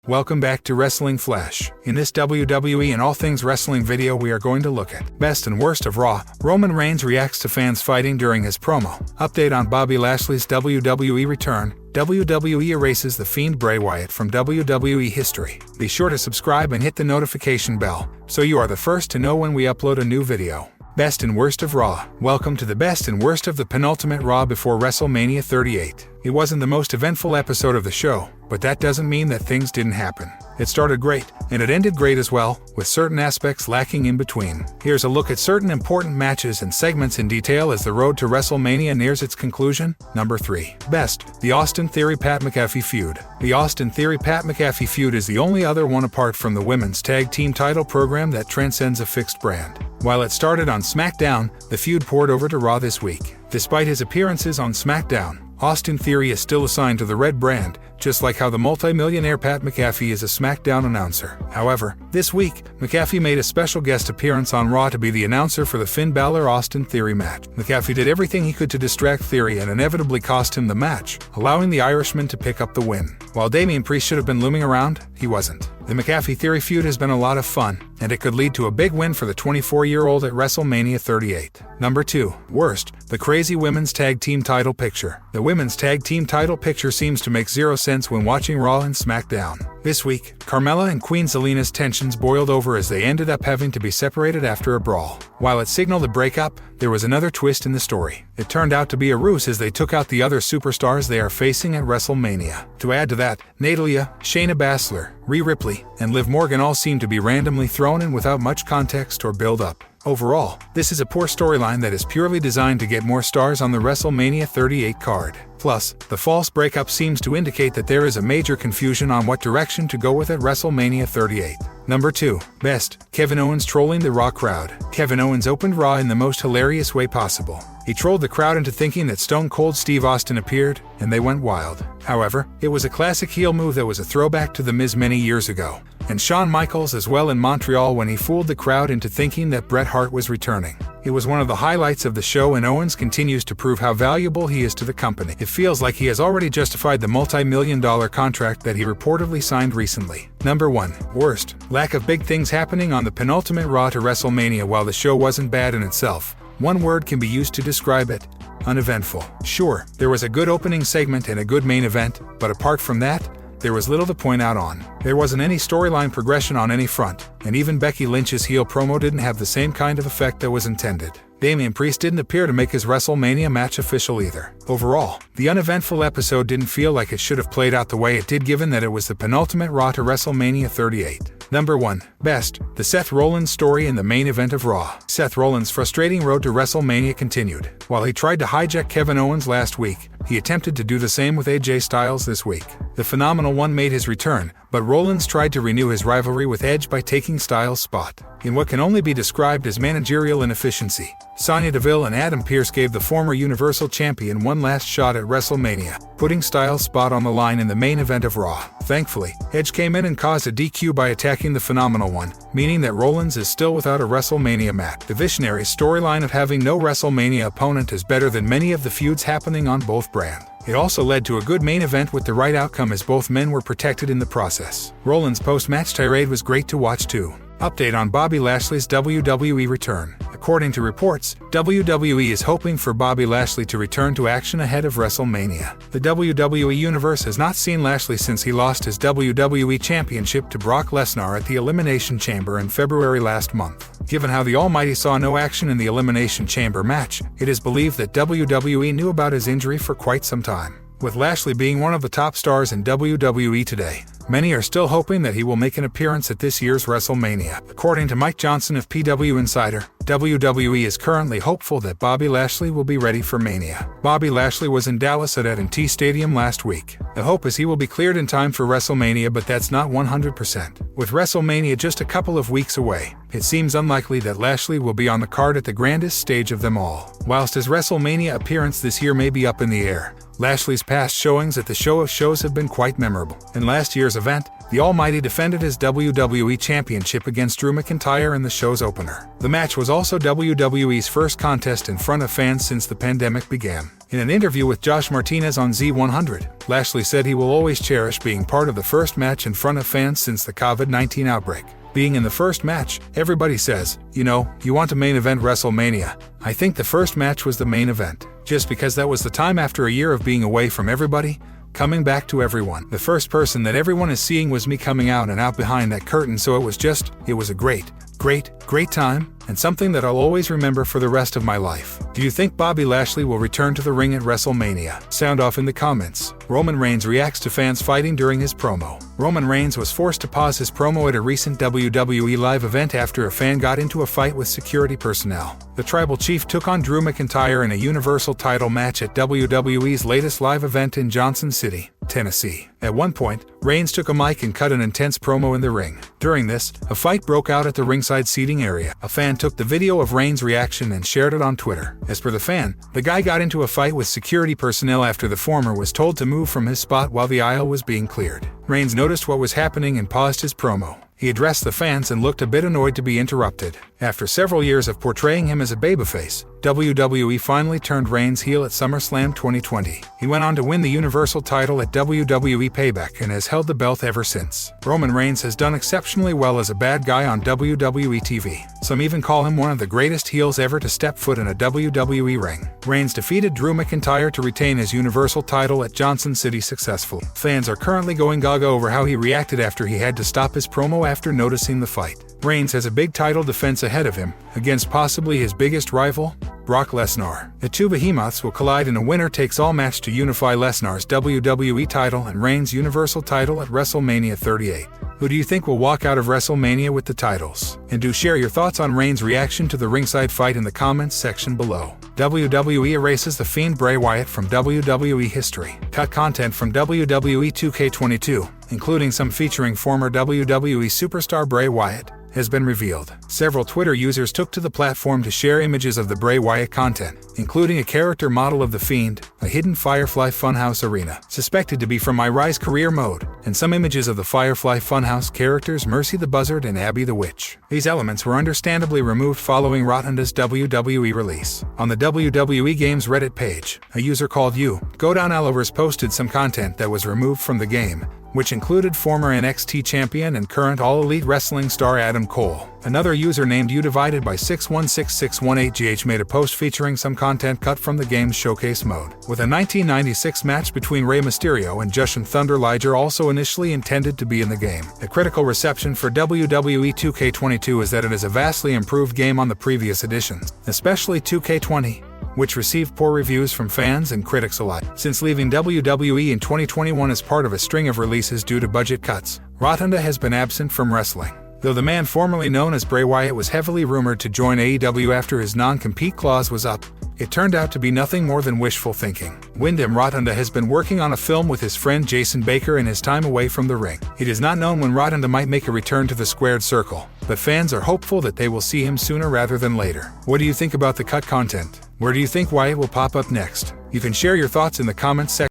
welcome back to Wrestling Flash. In this WWE and all things wrestling video we are going to look at best and worst of Raw. Roman Reigns reacts to fans fighting during his promo. Update on Bobby Lashley's WWE return. WWE erases the Fiend Bray Wyatt from WWE history. Be sure to subscribe and hit the notification bell, so you are the first to know when we upload a new video. Best and worst of Raw. Welcome to the best and worst of the penultimate Raw before WrestleMania 38. It wasn't the most eventful episode of the show, but that doesn't mean that things didn't happen. It started great, and it ended great as well, with certain aspects lacking in between. Here's a look at certain important matches and segments in detail as the road to WrestleMania nears its conclusion. Number 3. Best. The Austin Theory-Pat McAfee feud. The Austin Theory-Pat McAfee feud is the only other one apart from the women's tag team title program that transcends a fixed brand. While it started on SmackDown, the feud poured over to Raw this week. Despite his appearances on SmackDown, Austin Theory is still assigned to the red brand, just like how the multi-millionaire Pat McAfee is a SmackDown announcer. However, this week, McAfee made a special guest appearance on Raw to be the announcer for the Finn Balor-Austin Theory match. McAfee did everything he could to distract Theory and inevitably cost him the match, allowing the Irishman to pick up the win. While Damian Priest should have been looming around, he wasn't. The McAfee-Theory feud has been a lot of fun, and it could lead to a big win for the 24-year-old at WrestleMania 38. Number 2. Worst. The crazy women's tag team title picture. The women's tag team title picture seems to make zero sense when watching Raw and SmackDown. This week, Carmella and Queen Zelina's tensions boiled over as they ended up having to be separated after a brawl. While it signaled a breakup, there was another twist in the story. It turned out to be a ruse as they took out the other superstars they are facing at WrestleMania. To add to that, Natalya, Shayna Baszler, Rhea Ripley, and Liv Morgan all seem to be randomly thrown in without much context or build-up. Overall, this is a poor storyline that is purely designed to get more stars on the WrestleMania 38 card. Plus, the false breakup seems to indicate that there is a major confusion on what direction to go with at WrestleMania 38. Number 2. Best. Kevin Owens trolling the Raw crowd. Kevin Owens opened Raw in the most hilarious way possible. He trolled the crowd into thinking that Stone Cold Steve Austin appeared, and they went wild. However, it was a classic heel move that was a throwback to The Miz many years ago, and Shawn Michaels as well in Montreal when he fooled the crowd into thinking that Bret Hart was returning. It was one of the highlights of the show, and Owens continues to prove how valuable he is to the company. It feels like he has already justified the multi-million-dollar contract that he reportedly signed recently. Number 1. Worst. Lack of big things happening on the penultimate Raw to WrestleMania. While the show wasn't bad in itself, one word can be used to describe it: uneventful. Sure, there was a good opening segment and a good main event, but apart from that, there was little to point out on. There wasn't any storyline progression on any front, and even Becky Lynch's heel promo didn't have the same kind of effect that was intended. Damian Priest didn't appear to make his WrestleMania match official either. Overall, the uneventful episode didn't feel like it should have played out the way it did, given that it was the penultimate Raw to WrestleMania 38. Number 1. Best. The Seth Rollins story in the main event of Raw. Seth Rollins' frustrating road to WrestleMania continued. While he tried to hijack Kevin Owens last week, he attempted to do the same with AJ Styles this week. The Phenomenal One made his return, but Rollins tried to renew his rivalry with Edge by taking Styles' spot. In what can only be described as managerial inefficiency, Sonya Deville and Adam Pearce gave the former Universal Champion one last shot at WrestleMania, putting Styles' spot on the line in the main event of Raw. Thankfully, Edge came in and caused a DQ by attacking the Phenomenal One, meaning that Rollins is still without a WrestleMania match. The visionary storyline of having no WrestleMania opponent is better than many of the feuds happening on both brands. It also led to a good main event with the right outcome, as both men were protected in the process. Rollins' post-match tirade was great to watch too. Update on Bobby Lashley's WWE return. According to reports, WWE is hoping for Bobby Lashley to return to action ahead of WrestleMania. The WWE Universe has not seen Lashley since he lost his WWE Championship to Brock Lesnar at the Elimination Chamber in February last month. Given how the Almighty saw no action in the Elimination Chamber match, it is believed that WWE knew about his injury for quite some time. With Lashley being one of the top stars in WWE today, many are still hoping that he will make an appearance at this year's WrestleMania. According to Mike Johnson of PW Insider, WWE is currently hopeful that Bobby Lashley will be ready for Mania. Bobby Lashley was in Dallas at AT&T Stadium last week. The hope is he will be cleared in time for WrestleMania, but that's not 100%. With WrestleMania just a couple of weeks away, it seems unlikely that Lashley will be on the card at the grandest stage of them all. Whilst his WrestleMania appearance this year may be up in the air, Lashley's past showings at the Show of Shows have been quite memorable. In last year's event, the Almighty defended his WWE Championship against Drew McIntyre in the show's opener. The match was also WWE's first contest in front of fans since the pandemic began. In an interview with Josh Martinez on Z100, Lashley said he will always cherish being part of the first match in front of fans since the COVID-19 outbreak. Being in the first match, everybody says, you want to main event WrestleMania. I think the first match was the main event, just because that was the time after a year of being away from everybody, coming back to everyone. The first person that everyone is seeing was me coming out and out behind that curtain, so it was a great time, and something that I'll always remember for the rest of my life. Do you think Bobby Lashley will return to the ring at WrestleMania? Sound off in the comments. Roman Reigns reacts to fans fighting during his promo. Roman Reigns was forced to pause his promo at a recent WWE live event after a fan got into a fight with security personnel. The Tribal Chief took on Drew McIntyre in a Universal title match at WWE's latest live event in Johnson City, Tennessee. At one point, Reigns took a mic and cut an intense promo in the ring. During this, a fight broke out at the ringside seating area. A fan took the video of Reigns' reaction and shared it on Twitter. As per the fan, the guy got into a fight with security personnel after the former was told to move from his spot while the aisle was being cleared. Reigns noticed what was happening and paused his promo. He addressed the fans and looked a bit annoyed to be interrupted. After several years of portraying him as a babyface, WWE finally turned Reigns heel at SummerSlam 2020. He went on to win the Universal title at WWE Payback and has held the belt ever since. Roman Reigns has done exceptionally well as a bad guy on WWE TV. Some even call him one of the greatest heels ever to step foot in a WWE ring. Reigns defeated Drew McIntyre to retain his Universal title at Johnson City successfully. Fans are currently going gaga over how he reacted after he had to stop his promo after noticing the fight. Reigns has a big title defense ahead of him, against possibly his biggest rival, Brock Lesnar. The two behemoths will collide in a winner-takes-all match to unify Lesnar's WWE title and Reigns' Universal title at WrestleMania 38. Who do you think will walk out of WrestleMania with the titles? And do share your thoughts on Reigns' reaction to the ringside fight in the comments section below. WWE erases the Fiend Bray Wyatt from WWE history. Cut content from WWE 2K22, including some featuring former WWE superstar Bray Wyatt, has been revealed. Several Twitter users took to the platform to share images of the Bray Wyatt content, including a character model of the Fiend, a hidden Firefly Funhouse arena, suspected to be from My Rise career mode, and some images of the Firefly Funhouse characters Mercy the Buzzard and Abby the Witch. These elements were understandably removed following Rotunda's WWE release. On the WWE Games Reddit page, a user called Go Down Allovers posted some content that was removed from the game, which included former NXT champion and current All Elite Wrestling star Adam Cole. Another user named U6166118GH made a post featuring some content cut from the game's showcase mode, with a 1996 match between Rey Mysterio and Jushin Thunder Liger also initially intended to be in the game. The critical reception for WWE 2K22 is that it is a vastly improved game on the previous editions, especially 2K20, which received poor reviews from fans and critics alike. Since leaving WWE in 2021 as part of a string of releases due to budget cuts, Rotunda has been absent from wrestling. Though the man formerly known as Bray Wyatt was heavily rumored to join AEW after his non-compete clause was up, it turned out to be nothing more than wishful thinking. Wyndham Rotunda has been working on a film with his friend Jason Baker in his time away from the ring. It is not known when Rotunda might make a return to the squared circle, but fans are hopeful that they will see him sooner rather than later. What do you think about the cut content? Where do you think Wyatt will pop up next? You can share your thoughts in the comments section